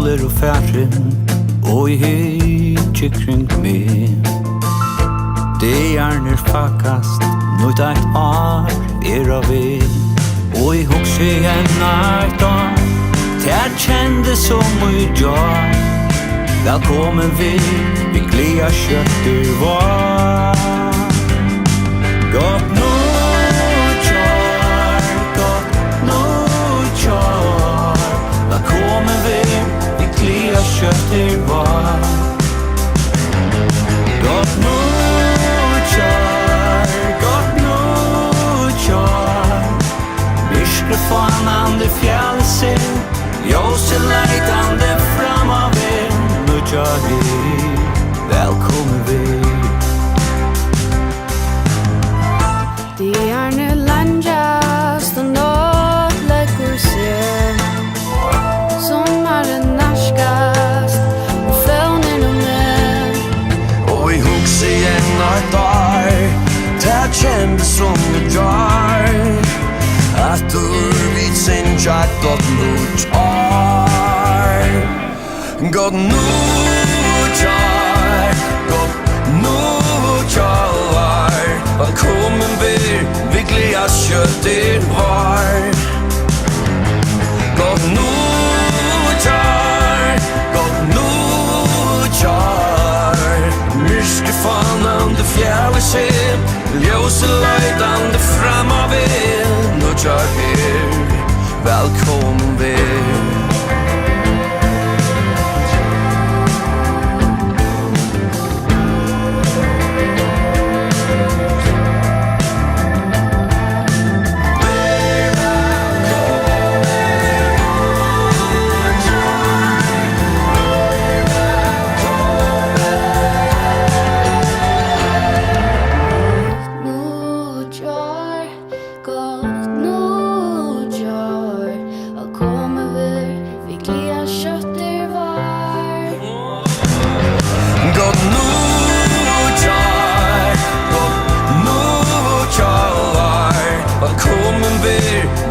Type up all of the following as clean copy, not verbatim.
faller och färren och hitje kring mig. Det är fakast nåt ett år av vi och I huxar igen ett år det kändes som idag. Välkommen vi glia köttet var gott nutjar välkommen vi glia köttet var gott nutjar mikrofon det fjällsen ljuset leitande framöver nutjar välkommen vi. Det är nu landjast och nåt lägger sig sommaren närskast och fånen och män och I hux igen ett år det kändes som idag att du vid sin chatt gott nutjar välkommen vi glia köttet var gott nutjar mikrofon det fjällsen ljuset leitande framöver nutjar välkommen vi.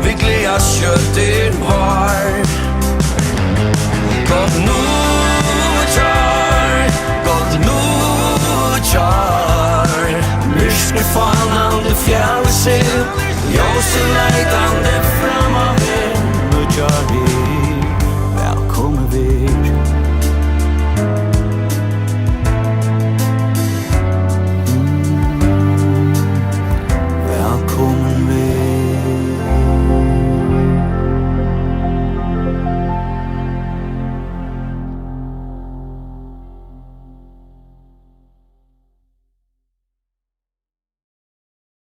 Vi glia köttet var gott nutjar mikrofon det fjällsen ljuset leitande framöver nutjar